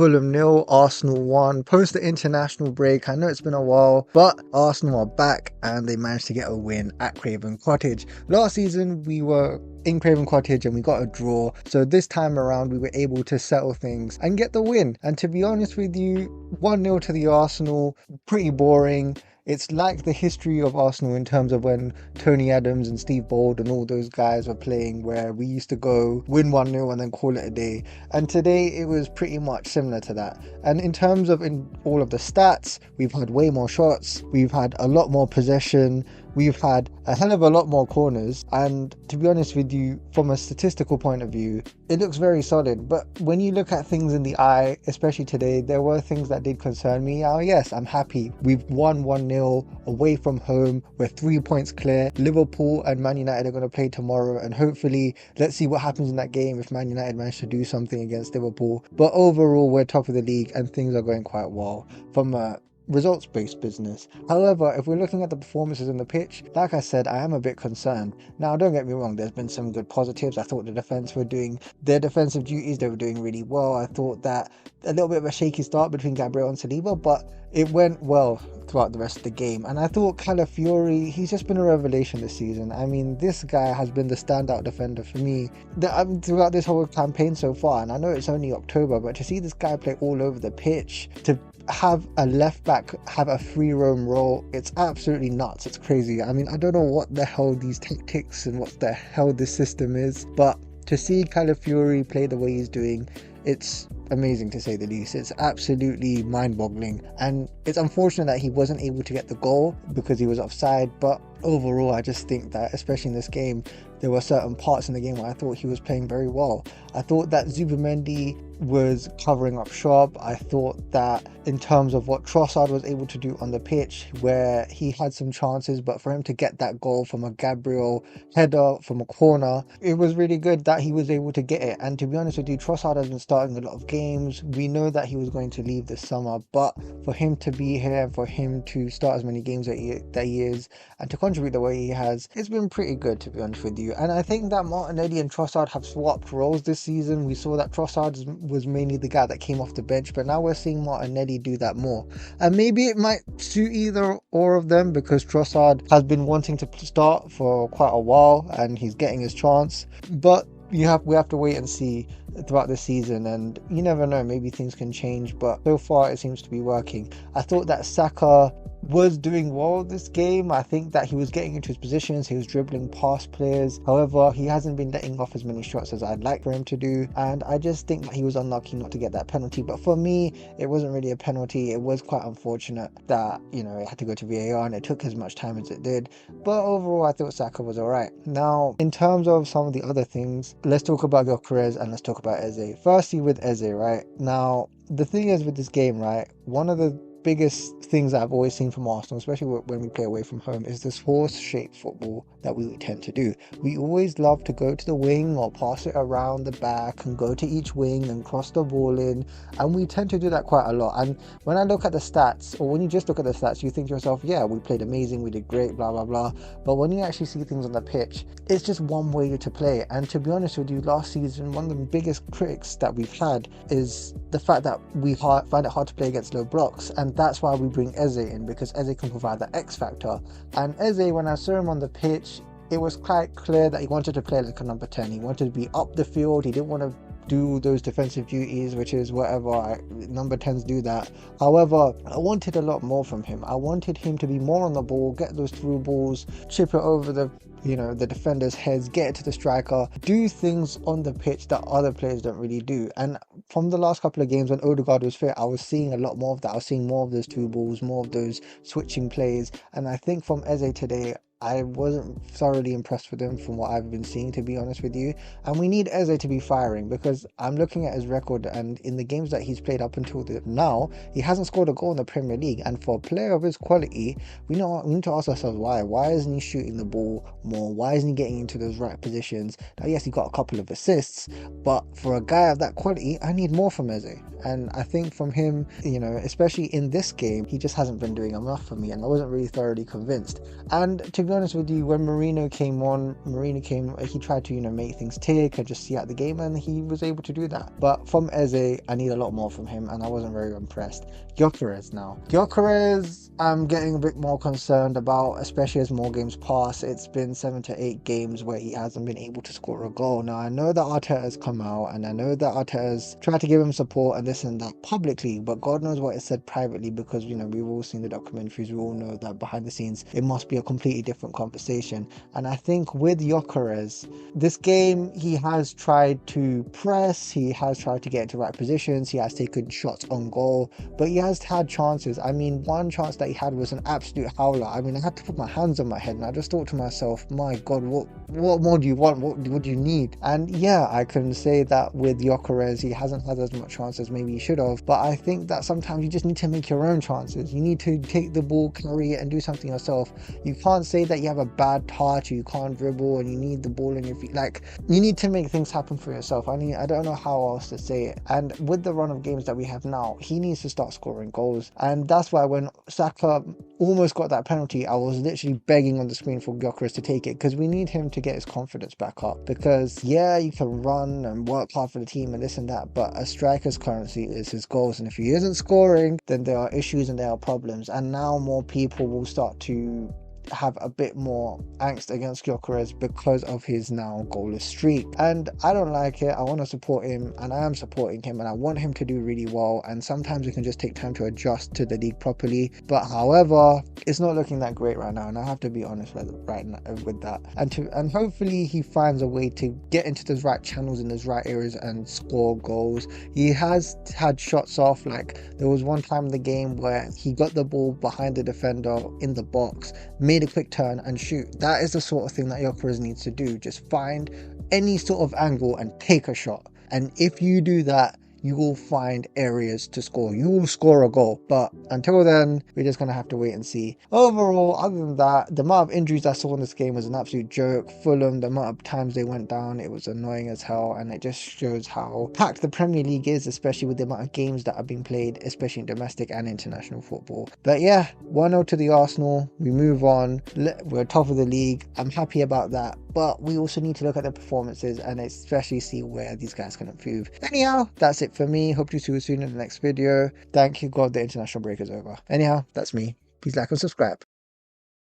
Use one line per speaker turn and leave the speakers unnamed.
Fulham 0, Arsenal 1. Post the international break, I know it's been a while, but Arsenal are back and they managed to get a win at Craven Cottage. Last season we were in Craven Cottage and we got a draw, so this time around we were able to settle things and get the win. And to be honest with you, 1-0 to the Arsenal, pretty boring. It's like the history of Arsenal in terms of when Tony Adams and Steve Bold and all those guys were playing, where we used to go win 1-0 and then call it a day. And today it was pretty much similar to that. And in terms of in all of the stats, we've had way more shots, we've had a lot more possession, we've had a hell of a lot more corners, and to be honest with you, from a statistical point of view, it looks very solid. But when you look at things in the eye, especially today, there were things that did concern me. Oh yes, I'm happy we've won 1-0 away from home, we're 3 points clear. Liverpool and Man United are going to play tomorrow, and hopefully let's see what happens in that game if Man United manage to do something against Liverpool. But overall we're top of the league and things are going quite well from a results-based business. However, if we're looking at the performances on the pitch, like I said, I am a bit concerned. Now, don't get me wrong, there's been some good positives. I thought the defence were doing their defensive duties, they were doing really well. I thought that a little bit of a shaky start between Gabriel and Saliba, but it went well throughout the rest of the game. And I thought Calafiori, he's just been a revelation this season. I mean, this guy has been the standout defender for me throughout this whole campaign so far. And I know it's only October, but to see this guy play all over the pitch, to have a left back have a free roam role, it's absolutely nuts. It's crazy. I mean, I don't know what the hell these tactics and what the hell this system is, but to see Calafiori play the way he's doing, it's amazing to say the least. It's absolutely mind-boggling, and it's unfortunate that he wasn't able to get the goal because he was offside. But overall, I just think that, especially in this game, there were certain parts in the game where I thought he was playing very well. I thought that Zubimendi was covering up shop. I thought that in terms of what Trossard was able to do on the pitch, where he had some chances, but for him to get that goal from a Gabriel header from a corner, it was really good that he was able to get it. And to be honest with you, Trossard has been starting a lot of games. We know that he was going to leave this summer, but for him to be here, for him to start as many games that he is, and to contribute the way he has, it's been pretty good, to be honest with you. And I think that Martinelli and Trossard have swapped roles this season. We saw that Trossard was mainly the guy that came off the bench, but now we're seeing Martinelli do that more. And maybe it might suit either or of them, because Trossard has been wanting to start for quite a while and he's getting his chance. But we have to wait and see throughout the season, and you never know, maybe things can change, but so far it seems to be working. I thought that Saka was doing well this game. I think that he was getting into his positions, he was dribbling past players. However, he hasn't been letting off as many shots as I'd like for him to do, and I just think that he was unlucky not to get that penalty. But for me, it wasn't really a penalty. It was quite unfortunate that, you know, it had to go to VAR and it took as much time as it did. But overall, I thought Saka was alright. Now, in terms of some of the other things, let's talk about Gyokeres and let's talk about Eze. Firstly, with Eze, right? Now, the thing is with this game, right, one of the biggest things that I've always seen from Arsenal, especially when we play away from home, is this horse-shaped football that we tend to do. We always love to go to the wing or pass it around the back and go to each wing and cross the ball in, and we tend to do that quite a lot. And when I look at the stats, or when you just look at the stats, you think to yourself, yeah, we played amazing, we did great, blah blah blah. But when you actually see things on the pitch, it's just one way to play. And to be honest with you, last season, one of the biggest critics that we've had is the fact that we find it hard to play against low blocks, and that's why we bring Eze in, because Eze can provide that X factor. And Eze, when I saw him on the pitch, it was quite clear that he wanted to play like a number 10. He wanted to be up the field. He didn't want to do those defensive duties, which is whatever, number 10s do that. However, I wanted a lot more from him. I wanted him to be more on the ball, get those through balls, chip it over the defenders' heads, get it to the striker, do things on the pitch that other players don't really do. And from the last couple of games when Odegaard was fit, I was seeing a lot more of that. I was seeing more of those through balls, more of those switching plays. And I think from Eze today, I wasn't thoroughly impressed with him from what I've been seeing, to be honest with you. And we need Eze to be firing, because I'm looking at his record, and in the games that he's played up until now, he hasn't scored a goal in the Premier League. And for a player of his quality, we need to ask ourselves why. Why isn't he shooting the ball more? Why isn't he getting into those right positions? Now, yes, he got a couple of assists, but for a guy of that quality, I need more from Eze. And I think from him, especially in this game, he just hasn't been doing enough for me, and I wasn't really thoroughly convinced. And to be be honest with you, when Mourinho came on, he tried to, make things tick and just see out the game, and he was able to do that. But from Eze, I need a lot more from him, and I wasn't very impressed. Gyokeres now. Gyokeres, I'm getting a bit more concerned about, especially as more games pass. It's been 7 to 8 games where he hasn't been able to score a goal. Now, I know that Arteta has come out, and I know that Arteta has tried to give him support and this and that publicly, but God knows what is said privately, because, we've all seen the documentaries. We all know that behind the scenes, it must be a completely different conversation. And I think with Gyokeres, this game, he has tried to press, he has tried to get into right positions, he has taken shots on goal, but he has had chances. I mean, one chance that he had was an absolute howler. I mean, I had to put my hands on my head, and I just thought to myself, my God, what more do you want? What do you need? And yeah, I can say that with Gyokeres, he hasn't had as much chance as maybe he should have, but I think that sometimes you just need to make your own chances. You need to take the ball, carry it, and do something yourself. You can't say that you have a bad touch, or you can't dribble, and you need the ball in your feet. Like, you need to make things happen for yourself. I don't know how else to say it. And with the run of games that we have now, he needs to start scoring goals. And that's why when Saka almost got that penalty, I was literally begging on the screen for Gyokeres to take it, because we need him to get his confidence back up. Because yeah, you can run and work hard for the team and this and that, but a striker's currency is his goals, and if he isn't scoring, then there are issues and there are problems. And now more people will start to have a bit more angst against Gyokeres because of his now goalless streak, and I don't like it. I want to support him, and I am supporting him, and I want him to do really well, and sometimes it can just take time to adjust to the league properly. But however, it's not looking that great right now, and I have to be honest right now with that, and hopefully he finds a way to get into those right channels in those right areas and score goals. He has had shots off, like there was one time in the game where he got the ball behind the defender in the box, made a quick turn and shoot. That is the sort of thing that Gyokeres needs to do. Just find any sort of angle and take a shot, and if you do that, you will find areas to score. You will score a goal. But until then, we're just going to have to wait and see. Overall, other than that, the amount of injuries I saw in this game was an absolute joke. Fulham, the amount of times they went down, it was annoying as hell. And it just shows how packed the Premier League is, especially with the amount of games that are being played, especially in domestic and international football. But yeah, 1-0 to the Arsenal. We move on. We're top of the league. I'm happy about that. But we also need to look at the performances and especially see where these guys can improve. Anyhow, that's it for me. Hope to see you soon in the next video. Thank you, God, the international break is over. Anyhow, that's me. Please like and subscribe.